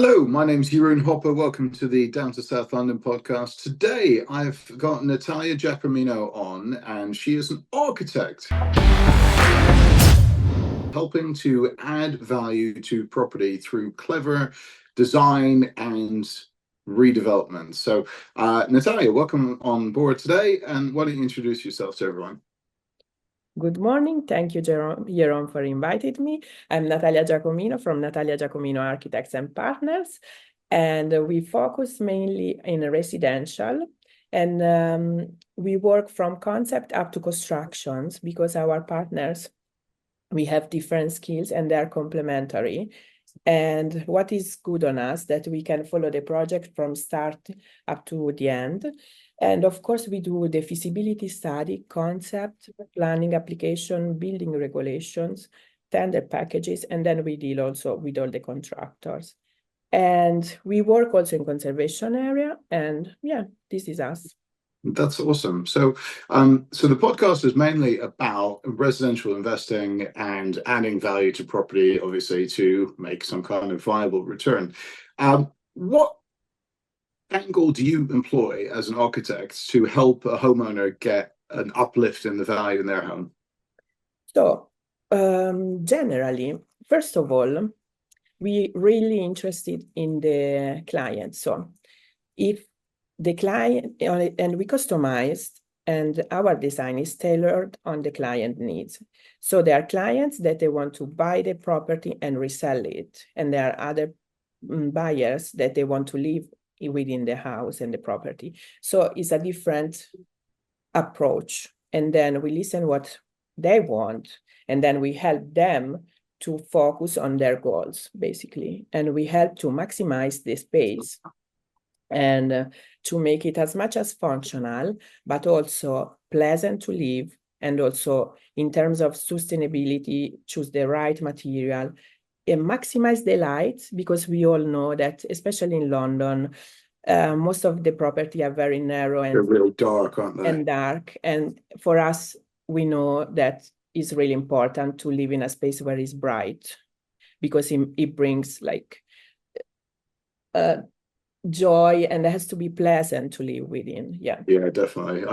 Hello, my name's Jeroen Hoppe. Welcome to the Down to South London podcast. Today I've got Natalia Giacomino on, and she is an architect helping to add value to property through clever design and redevelopment. So, Natalia, welcome on board today, and why don't you introduce yourself to everyone? Good morning. Thank you, Jeroen, for inviting me. I'm Natalia Giacomino from Natalia Giacomino Architects and Partners, and we focus mainly in residential. And we work from concept up to constructions because our partners, we have different skills and they're complementary. And what is good on us that we can follow the project from start up to the end. And of course, we do the feasibility study, concept, planning application, building regulations, tender packages, and then we deal also with all the contractors. And we work also in conservation area, and yeah, this is us. That's awesome. So, so the podcast is mainly about residential investing and adding value to property, obviously, to make some kind of viable return. What angle do you employ as an architect to help a homeowner get an uplift in the value in their home? So, generally, first of all, we really interested in the client. So, if the client, and we customized, and our design is tailored on the client needs. So there are clients that they want to buy the property and resell it, and there are other buyers that they want to live within the house and the property. So it's a different approach. And then we listen what they want, and then we help them to focus on their goals, basically. And we help to maximize the space and to make it as much as functional, but also pleasant to live. And also in terms of sustainability, choose the right material and maximize the light, because we all know that, especially in London, most of the property are very narrow and they're really dark, aren't they? And dark. And for us, we know that it's really important to live in a space where it's bright, because it brings like joy, and it has to be pleasant to live within. Yeah, definitely.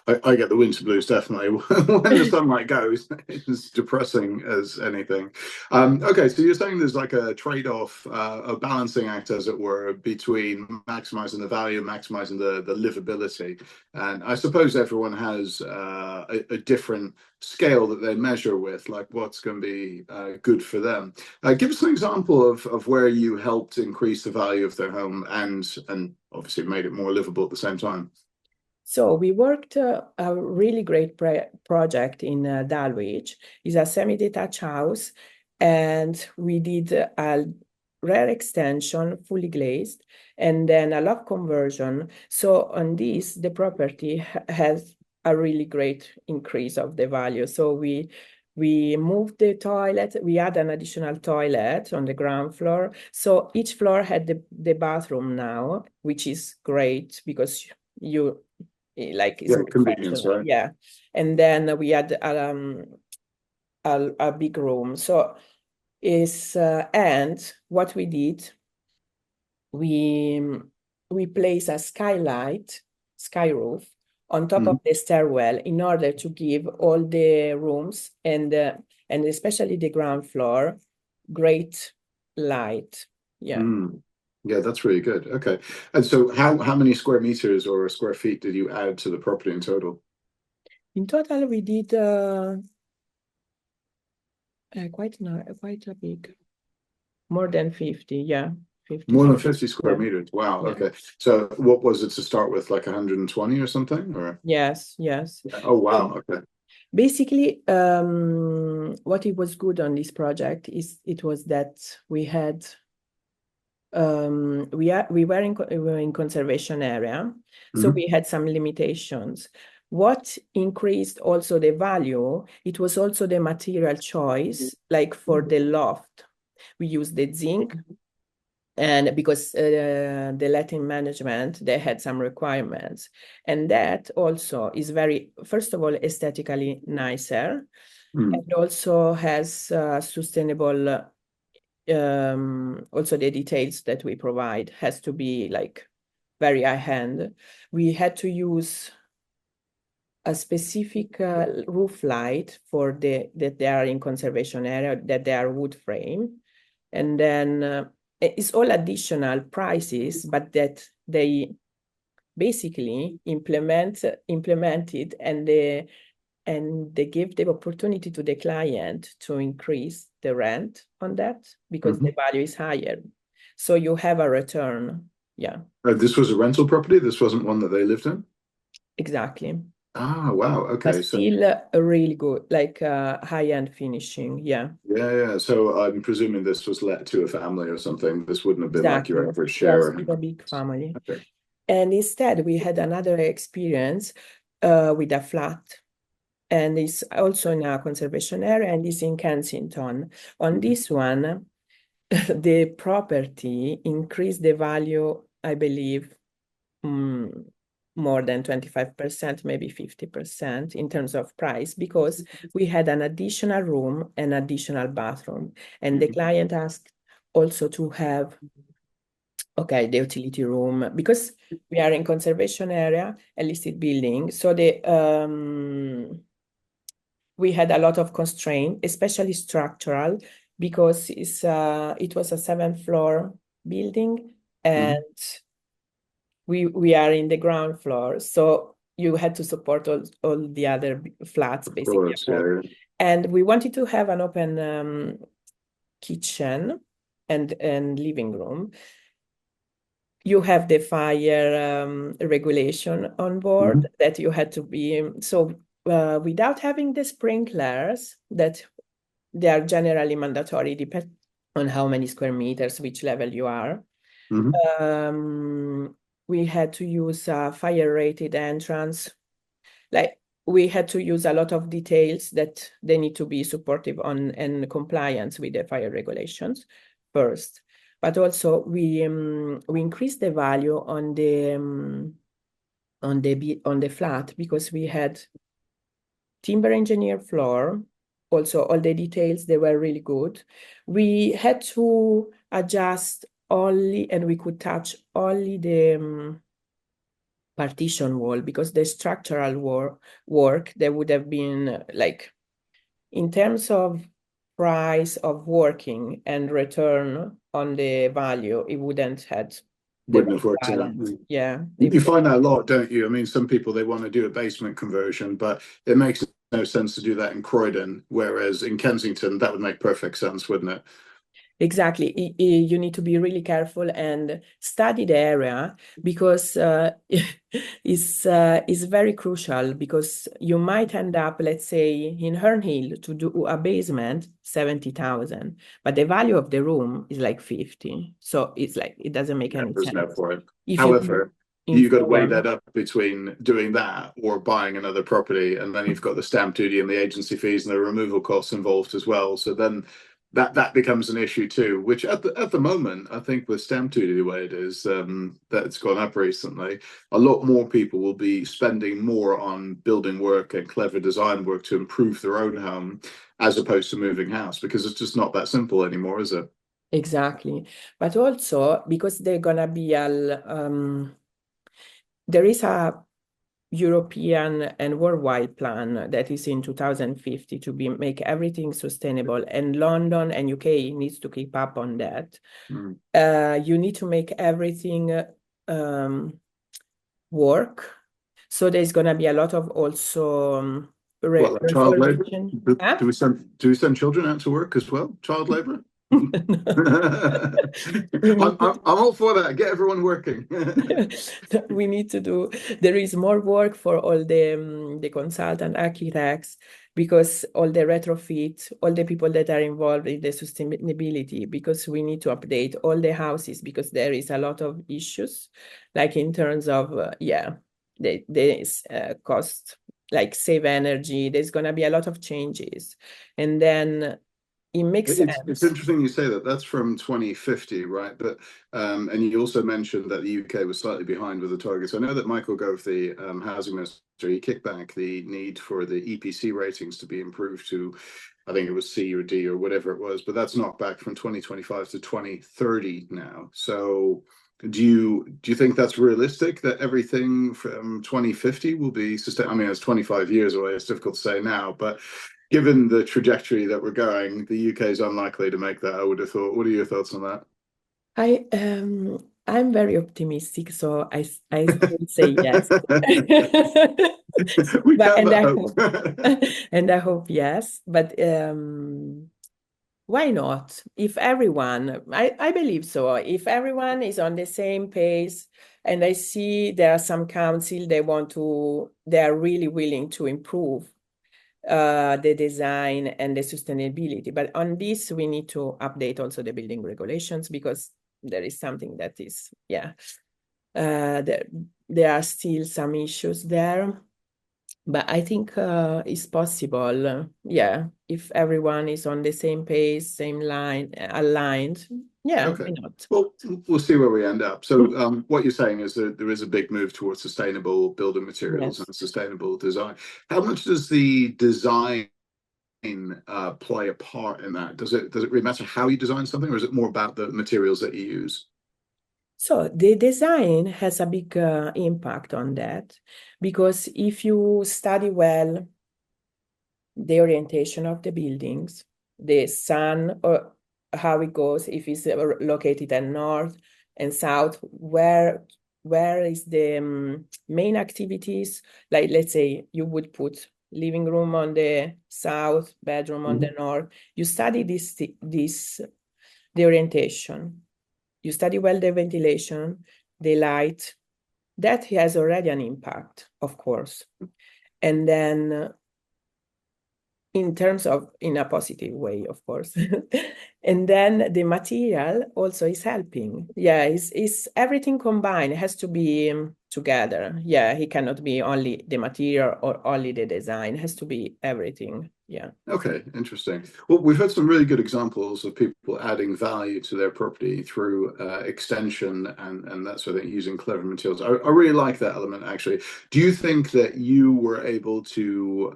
I get the winter blues definitely when the sunlight goes. It's depressing as anything. Okay, so you're saying there's like a trade-off, a balancing act, as it were, between maximizing the value and maximizing the livability. And I suppose everyone has a different scale that they measure with, like what's going to be good for them. Give us an example of where you helped increase the value of their home and obviously made it more livable at the same time. So we worked a really great project in Dulwich. It's a semi-detached house, and we did a rear extension, fully glazed, and then a loft conversion. So on this, the property has a really great increase of the value. So we moved the toilet. We had an additional toilet on the ground floor. So each floor had the bathroom now, which is great because you like it's Convenience, right? Yeah. And then we had a big room. So is and what we did, we placed a sky roof on top of the stairwell in order to give all the rooms and especially the ground floor great light. Yeah. Yeah, that's really good. Okay. And so how many square meters or square feet did you add to the property in total? In total, we did quite a big, more than 50. Yeah. 50. More than 50 square Yeah. meters. Wow. Yeah. Okay. So what was it to start with, like 120 or something? Or Yes. oh wow. Okay. Basically, what it was good on this project is it was that we had we were in conservation area, so we had some limitations. What increased also the value, it was also the material choice, like for the loft. We used the zinc, and because the letting management, they had some requirements, and that also is very, first of all, aesthetically nicer, and also has sustainable also the details that we provide has to be like very high-end. We had to use a specific roof light for that they are in conservation area, that they are wood frame. And then it's all additional prices, but that they basically implemented, and they give the opportunity to the client to increase the rent on that because the value is higher. So you have a return. Yeah, This was a rental property. This wasn't one that they lived in. exactly. Ah, wow. But Okay. So still really good, like high-end finishing. Yeah, yeah. So I'm presuming this was let to a family or something. This wouldn't have been like your exactly. average Yes, share. with a big family. Okay. And instead, we had another experience with a flat. And it's also in a conservation area, and it's in Kensington. On this one, the property increased the value, I believe, more than 25%, maybe 50% in terms of price, because we had an additional room and additional bathroom. And the client asked also to have, okay, the utility room, because we are in conservation area, a listed building. So we had a lot of constraint, especially structural, because it was a 7th-floor building, and we are in the ground floor. So you had to support all the other flats, Of basically course, above. yeah. And we wanted to have an open kitchen and living room. You have the fire regulation on board that you had to be, so without having the sprinklers that they are generally mandatory, depend on how many square meters, which level you are. We had to use a fire-rated entrance. Like, we had to use a lot of details that they need to be supportive on and compliance with the fire regulations first. But also we increased the value on the flat, because we had timber engineer floor. Also, all the details, they were really good. We had to adjust only, and we could touch only the partition wall, because the structural work, there would have been like, in terms of price of working and return on the value, it wouldn't had the Wouldn't have right worked out. balance. Yeah, You find that a lot, don't you? I mean, some people, they want to do a basement conversion, but it makes no sense to do that in Croydon, whereas in Kensington, that would make perfect sense, wouldn't it? exactly. You need to be really careful and study the area, because it's very crucial, because you might end up, let's say, in Hernhill to do a basement, 70,000, but the value of the room is like 50. So it's like, it doesn't make any There's no sense. point. If you do However, in you got to weigh Fulham, that up between doing that or buying another property, and then you've got the stamp duty and the agency fees and the removal costs involved as well. So then that becomes an issue too. Which at the moment, I think with stamp duty the way it is, that it's gone up recently, a lot more people will be spending more on building work and clever design work to improve their own home, as opposed to moving house, because it's just not that simple anymore, is it? exactly. But also because they're gonna be there is a European and worldwide plan that is in 2050 to make everything sustainable, and London and UK needs to keep up on that. You need to make everything work. So there's gonna be a lot of also What, like child labor? refurbishing. Huh? Do we send children out to work as well? Child labor? We I'm, need I'm I'm all for that. Get everyone working. we need to do, there is more work for all the consultant architects, because all the retrofit, all the people that are involved in the sustainability, because we need to update all the houses, because there is a lot of issues, like in terms of, there's cost, like save energy, there's going to be a lot of changes. And then it makes It's sense. interesting you say that. That's from 2050, right? But and you also mentioned that the UK was slightly behind with the targets. I know that Michael Gove, the housing minister, he kicked back the need for the EPC ratings to be improved to I think it was C or D or whatever it was, but that's knocked back from 2025 to 2030 now. So do you think that's realistic that everything from 2050 will be sustainable? I mean, it's 25 years away. It's difficult to say now, but given the trajectory that we're going, the UK is unlikely to make that, I would have thought. What are your thoughts on that? I'm very optimistic, so I would say yes. We But have and that I hope. hope and I hope yes. But why not? If everyone, I believe so. If everyone is on the same pace, and I see there are some council they are really willing to improve the design and the sustainability. But on this, we need to update also the building regulations, because there is something that is, there are still some issues there. But I think it's possible, if everyone is on the same pace, same line, aligned, Okay. why not? Well, we'll see where we end up. So, what you're saying is that there is a big move towards sustainable building materials Yes. and sustainable design. How much does the design play a part in that? Does it really matter how you design something, or is it more about the materials that you use? So the design has a big impact on that, because if you study well the orientation of the buildings, the sun, or how it goes, if it's located at north and south, where is the main activities? Like, let's say you would put living room on the south, bedroom on the north. You study the orientation. You study well the ventilation, the light. That has already an impact, of course. And then in a positive way, of course. And then the material also is helping. It's everything combined. It has to be together. It cannot be only the material or only the design. It has to be everything. Yeah. Okay, interesting. Well, we've had some really good examples of people adding value to their property through extension and that sort of thing, using clever materials. I really like that element, actually. Do you think that you were able to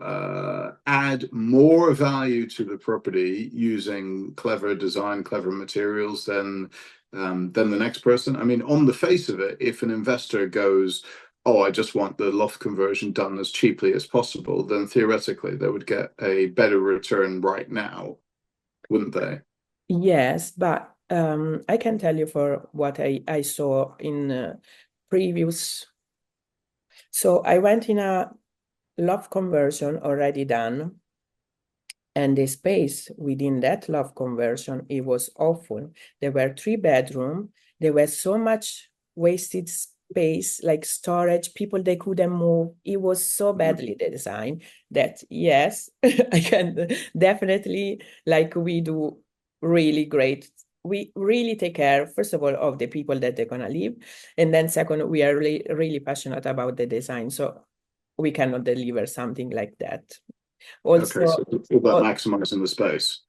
add more value to the property using clever design, clever materials than the next person? I mean, on the face of it, if an investor goes, oh, I just want the loft conversion done as cheaply as possible, then theoretically they would get a better return right now, wouldn't they? Yes, but I can tell you for what I saw in previous. So I went in a loft conversion already done, and the space within that loft conversion, it was awful. There were 3 bedrooms. There was so much wasted space, like storage. People, they couldn't move. It was so badly designed that, yes, I can definitely, like, we do really great. We really take care, first of all, of the people that they're gonna live, and then second, we are really, really passionate about the design. So we cannot deliver something like that. Okay, so Also, it's all about maximizing the space.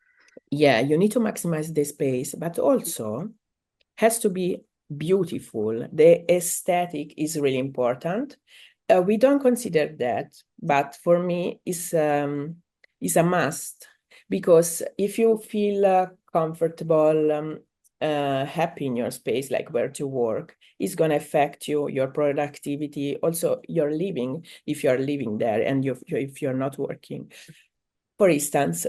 you need to maximize the space, but also has to be beautiful. The aesthetic is really important. We don't consider that, but for me, is a must, because if you feel comfortable, happy in your space, like where to work, it's going to affect you, your productivity, also your living, if you're living there and if you're not working. For instance,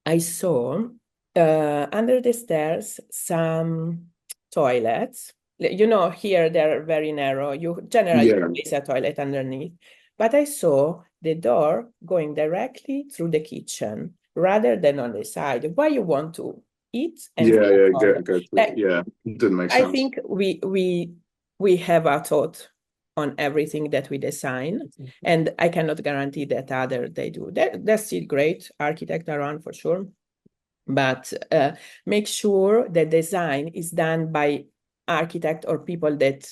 I saw under the stairs some toilets. Here they're very narrow. You generally Yeah, place a toilet underneath. But I saw the door going directly through the kitchen rather than on the side. Why you want to eat and see a toilet? yeah. It didn't make I sense. think we have a thought on everything that we design, and I cannot guarantee that other they do. That's still great. Architects around for sure, but make sure the design is done by architect or people that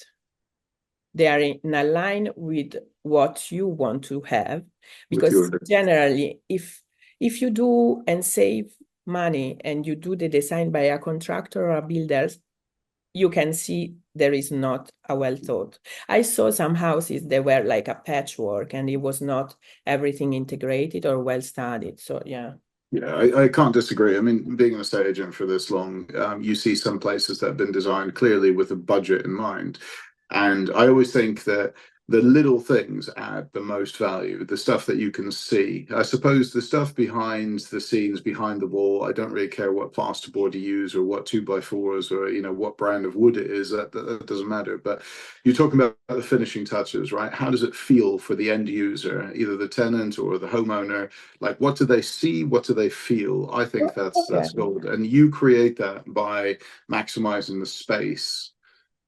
they are in line with what you want to have, With because your generally if you do and save money and you do the design by a contractor or a builder, you can see there is not a well thought. I saw some houses that were like a patchwork and it was not everything integrated or well studied. So yeah. Yeah, I can't disagree. I mean, being an estate agent for this long, you see some places that have been designed clearly with a budget in mind. And I always think that the little things add the most value, the stuff that you can see. I suppose the stuff behind the scenes, behind the wall, I don't really care what plasterboard you use or what two by fours or, what brand of wood it is. That doesn't matter. But you're talking about the finishing touches, right? How does it feel for the end user, either the tenant or the homeowner? Like, what do they see? What do they feel? I think Yeah. that's gold. And you create that by maximizing the space,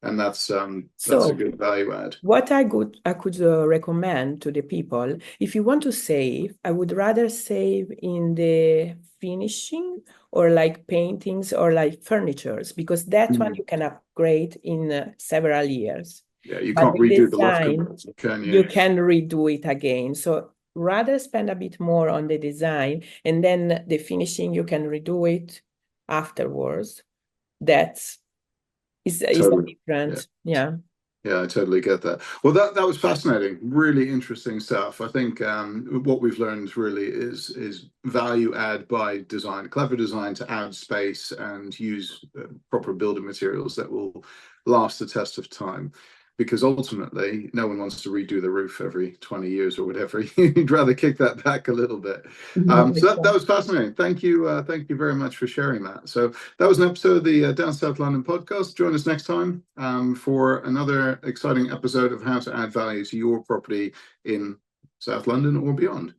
and that's a So good value add. what I could recommend to the people, if you want to save, I would rather save in the finishing or like paintings or like furnitures, because that one Mm. you can upgrade in several years. Yeah, you But can't the redo the loft design, cupboards, can you you? can redo it again. So rather spend a bit more on the design, and then the finishing, you can redo it afterwards. That's is a Totally. Yeah. different, yeah. Yeah, I totally get that. Well, that was fascinating. Really interesting stuff. I think what we've learned really is value add by design, clever design to add space and use proper building materials that will last the test of time. Because ultimately, no one wants to redo the roof every 20 years or whatever. You'd rather kick that back a little bit. So that was fascinating. Thank you very much for sharing that. So that was an episode of the Down South London podcast. Join us next time for another exciting episode of how to add value to your property in South London or beyond.